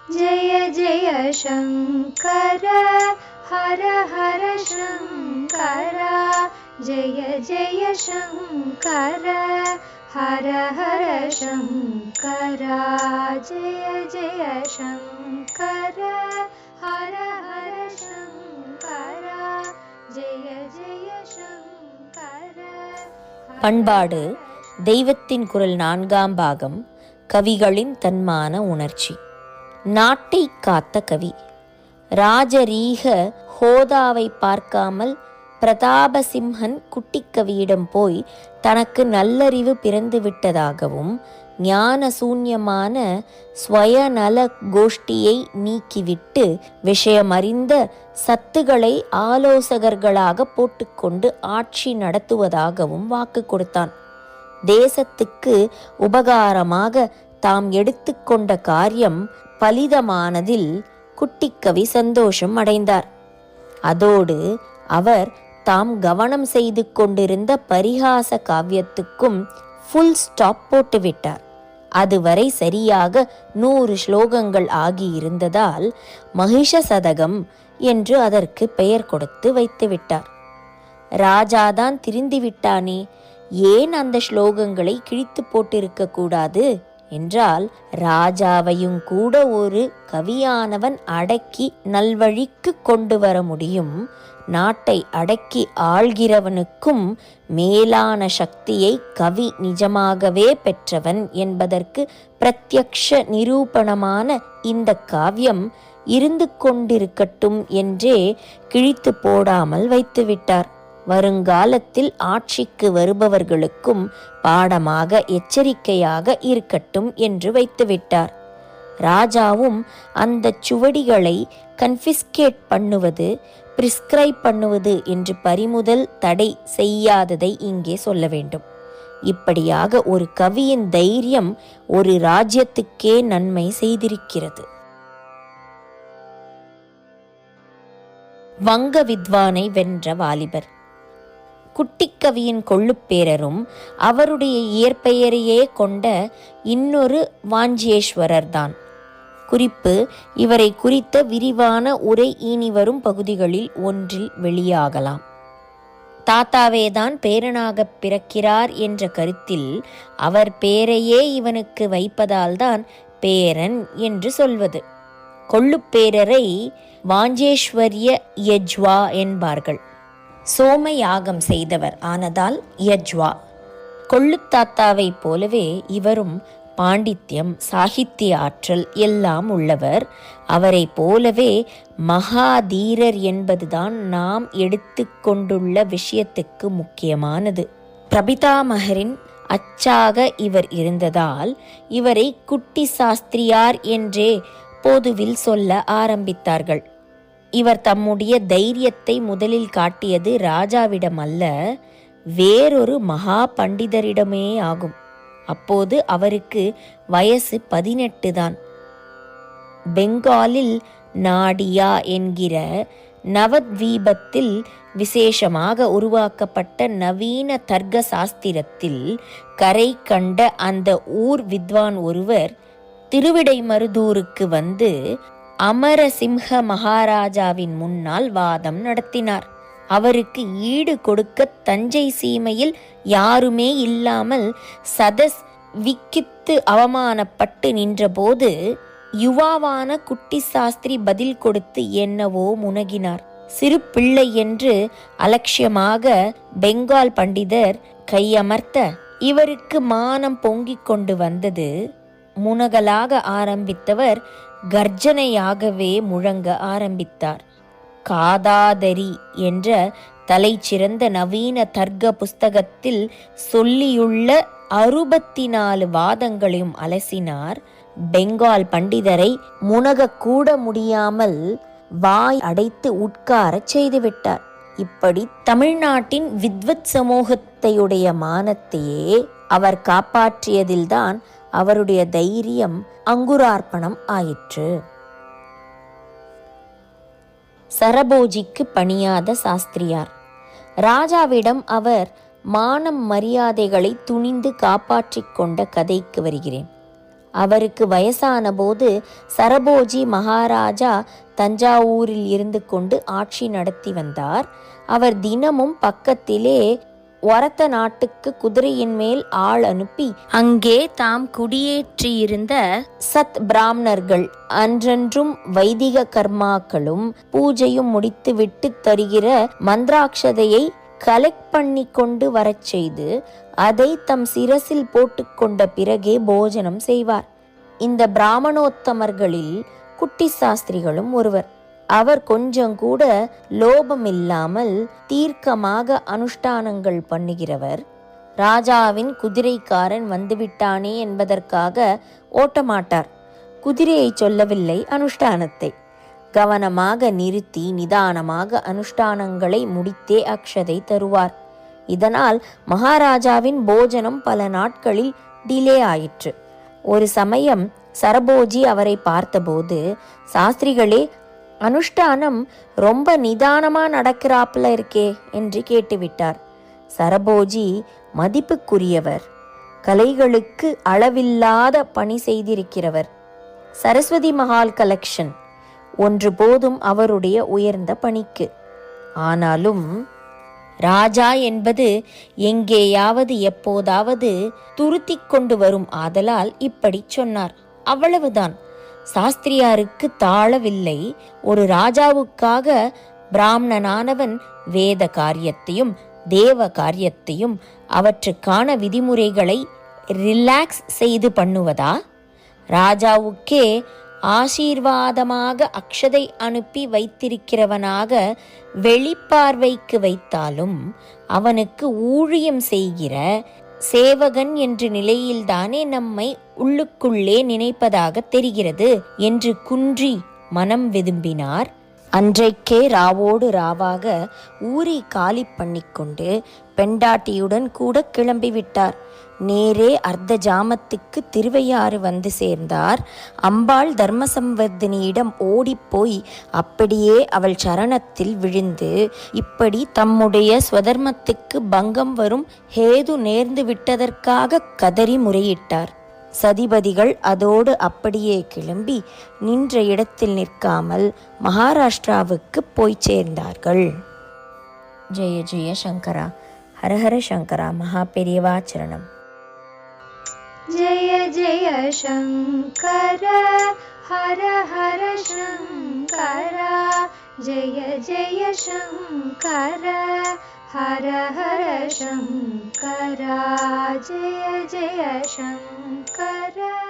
जय जय शङ्कर हर हर शङ्कर जय जय शङ्कर हर हर शङ्कर जय जय शङ्कर हर हर शङ्कर जय जय शङ्कर. பண்பாடு தெய்வத்தின் குரல் 4ஆம் பாகம். கவிகளின் தன்மான உணர்ச்சி. நாட்டை காத்த கவி. ராஜரீக ஹோதாவை பார்க்காமல் பிரதாபசிம்ஹன் குட்டிக்கவியிடம் போய் தனக்கு நல்லறிவு பிறந்து விட்டதாகவும் ஞான சூன்யமான ஸ்வயநல கோஷ்டியை நீக்கிவிட்டு விஷயமறிந்த சத்துக்களை ஆலோசகர்களாக போட்டுக்கொண்டு ஆட்சி நடத்துவதாகவும் வாக்கு கொடுத்தான். தேசத்துக்கு உபகாரமாக தாம் எடுத்துக்கொண்ட காரியம் பலிதமானதில் குட்டிக்கவி சந்தோஷம் அடைந்தார். அதோடு அவர் தாம் கவனம் செய்து கொண்டிருந்த பரிகாச காவியத்துக்கும் ஃபுல் ஸ்டாப் போட்டுவிட்டார். அதுவரை சரியாக 100 ஸ்லோகங்கள் ஆகியிருந்ததால் மகிஷ சதகம் என்று அதற்கு பெயர் கொடுத்து வைத்துவிட்டார். ராஜாதான் திருந்திவிட்டானே, ஏன் அந்த ஸ்லோகங்களை கிழித்து போட்டிருக்க கூடாது என்றால், ராஜாவையும் கூட ஒரு கவியானவன் அடக்கி நல்வழிக்கு கொண்டு வர முடியும். நாட்டை அடக்கி ஆள்கிறவனுக்கும் மேலான சக்தியை கவி நிஜமாகவே பெற்றவன் என்பதற்கு பிரத்யக்ஷ நிரூபணமான இந்த காவியம் இருந்து கொண்டிருக்கட்டும் என்றே கிழித்து போடாமல் வைத்துவிட்டார். வருங்காலத்தில் ஆட்சிக்கு வருபவர்களுக்கும் பாடமாக எச்சரிக்கையாக இருக்கட்டும் என்று வைத்துவிட்டார். ராஜாவும் அந்த சுவடிகளை கன்ஃபிஸ்கேட் பண்ணுவது, பிரிஸ்கிரைப் பண்ணுவது என்று பறிமுதல் தடை செய்யாததை இங்கே சொல்ல வேண்டும். இப்படியாக ஒரு கவியின் தைரியம் ஒரு ராஜ்யத்துக்கே நன்மை செய்திருக்கிறது. வங்க வித்வானை வென்ற வாலிபர். குட்டிக்கவியின் கொள்ளுப்பேரரும் அவருடைய இயற்பெயரையே கொண்ட இன்னொரு வாஞ்சியேஸ்வரர் தான். குறிப்பு: இவரை குறித்த விரிவான உரை இனிவரும் பகுதிகளில் ஒன்றில் வெளியாகலாம். தாத்தாவேதான் பேரனாக பிறக்கிறார் என்ற கருத்தில் அவர் பேரையே இவனுக்கு வைப்பதால்தான் பேரன் என்று சொல்வது. கொள்ளுப்பேரரை வாஞ்சேஸ்வரிய யஜ்வா என்பார்கள். சோம யாகம் செய்தவர் ஆனதால் யஜ்வா. கொள்ளுத்தாத்தாவை போலவே இவரும் பாண்டித்யம், சாகித்ய ஆற்றல் எல்லாம் உள்ளவர். அவரை போலவே மகாதீரர் என்பதுதான் நாம் எடுத்து கொண்டுள்ள விஷயத்துக்கு முக்கியமானது. பிரபிதாமகரின் அச்சாக இவர் இருந்ததால் இவரை குட்டி சாஸ்திரியார் என்றே பொதுவில் சொல்ல ஆரம்பித்தார்கள். இவர் தம்முடைய தைரியத்தை முதலில் காட்டியது ராஜாவிடம் அல்ல, வேறொரு மகா பண்டிதரிடமே ஆகும். அப்போது அவருக்கு வயசு 18 தான். பெங்காலில் நாடியா என்கிற நவத்வீபத்தில் விசேஷமாக உருவாக்கப்பட்ட நவீன தர்க்க சாஸ்திரத்தில் கரை கண்ட அந்த ஊர் வித்வான் ஒருவர் திருவிடைமருதூருக்கு வந்து அமரசிம்ஹ மகாராஜாவின் முன்னால் வாதம் நடத்தினார். அவருக்கு ஈடு கொடுக்க தஞ்சை சீமையில் யாருமே இல்லாமல் சதஸ் விக்கித்து அவமானப்பட்டு நின்றபோது யுவாவான குட்டி சாஸ்திரி பதில் கொடுத்து என்னவோ முனகினார். சிறு பிள்ளை என்று அலட்சியமாக பெங்கால் பண்டிதர் கையமர்த்த இவருக்கு மானம் பொங்கிக் கொண்டு வந்தது. முனகலாக ஆரம்பித்தவர் கர்ஜனையாகவே முழங்க ஆரம்பித்தார். காதாதரி என்ற தலை சிறந்த நவீன தர்க்க புஸ்தகத்தில் சொல்லியுள்ள 64 வாதங்களையும் அலசினார். பெங்கால் பண்டிதரை முனகக்கூட முடியாமல் வாய் அடைத்து உட்காரச் செய்துவிட்டார். இப்படி தமிழ்நாட்டின் வித்வத் சமூகத்தையுடைய மானத்தையே அவர் காப்பாற்றியதில்தான் அவருடைய தைரியம் அங்குரார்ப்பணம் ஆயிற்று. சரபோஜிக்கு பணியாத சாஸ்திரியார். ராஜாவிடம் அவர் மானம் மரியாதைகளை துணிந்து காப்பாற்றிக் கொண்ட கதைக்கு வருகிறேன். அவருக்கு வயசான போது சரபோஜி மகாராஜா தஞ்சாவூரில் இருந்து கொண்டு ஆட்சி நடத்தி வந்தார். அவர் தினமும் பக்கத்திலே ஒரத்த நாட்டுக்கு குதிரையின் மேல் ஆள் அனுப்பி அங்கே தாம் குடியேற்றியிருந்த சத் பிராமணர்கள் அன்றன்றும் வைதிக கர்மாக்களும் பூஜையும் முடித்து விட்டு தருகிற மந்திராட்சதையை கலெக்ட் பண்ணி கொண்டு வரச் செய்து அதை தம் சிரசில் போட்டுக்கொண்ட பிறகே போஜனம் செய்வார். இந்த பிராமணோத்தமர்களில் குட்டி சாஸ்திரிகளும் ஒருவர். அவர் கொஞ்சம் கூட லோபமில்லாமல் தீர்க்கமாக அனுஷ்டானங்கள் பண்ணுகிறவர். ராஜாவின் குதிரைக்காரன் வந்துவிட்டானே என்பதற்காக ஓட்டமாட்டார். குதிரையை சொல்லவில்லை, அனுஷ்டானத்தை கவனமாக நிறுத்தி நிதானமாக அனுஷ்டானங்களை முடித்தே அக்ஷதை தருவார். இதனால் மகாராஜாவின் போஜனம் பல நாட்களில் டிலே ஆயிற்று. ஒரு சமயம் சரபோஜி அவரை பார்த்தபோது, சாஸ்திரிகளே, அனுஷ்டானம் ரொம்ப நிதானமா நடக்கிறாப்புல இருக்கே என்று கேட்டுவிட்டார். சரபோஜி மதிப்புக்குரியவர், கலைகளுக்கு அளவில்லாத பணி செய்திருக்கிறவர். சரஸ்வதி மஹால் கலெக்ஷன் ஒன்று போதும் அவருடைய உயர்ந்த பணிக்கு. ஆனாலும் ராஜா என்பது எங்கேயாவது எப்போதாவது துருத்தி கொண்டு வரும் ஆதலால் இப்படி சொன்னார், அவ்வளவுதான். சாஸ்திரியாருக்கு தாழவில்லை. ஒரு ராஜாவுக்காக பிராமணனானவன் வேத காரியத்தையும் தேவ காரியத்தையும் அவற்றுக்கான விதிமுறைகளை ரிலாக்ஸ் செய்து பண்ணுவதா? ராஜாவுக்கே ஆசீர்வாதமாக அக்ஷதை அனுப்பி வைத்திருக்கிறவனாக வெளிப்பார்வைக்கு வைத்தாலும் அவனுக்கு ஊழியம் செய்கிற சேவகன் என்ற நிலையில்தானே நம்மை உள்ளுக்குள்ளே நினைப்பதாக தெரிகிறது என்று குன்றி மனம் வெதும்பினார். அன்றைக்கே ராவோடு ராவாக ஊரை காலி பண்ணிக்கொண்டு பெண்டாட்டியுடன் கூட கிளம்பிவிட்டார். நேரே அர்த்த ஜாமத்துக்கு திருவையாறு வந்து சேர்ந்தார். அம்பாள் தர்மசம்வர்தினியிடம் ஓடிப்போய் அப்படியே அவள் சரணத்தில் விழுந்து இப்படி தம்முடைய ஸ்வதர்மத்துக்கு பங்கம் வரும் ஹேது நேர்ந்து விட்டதற்காக கதறி முறையிட்டார். சதிபதிகள் அதோடு அப்படியே கிளம்பி நின்ற இடத்தில் நிற்காமல் மகாராஷ்டிராவுக்கு போய் சேர்ந்தார்கள். ஜெய ஜெய சங்கரா, ஹரஹர சங்கரா, மகா பெரியவா சரணம். जय जय शङ्कर हर हर शङ्कर जय जय शङ्कर हर हर शङ्कर जय जय शङ्कर।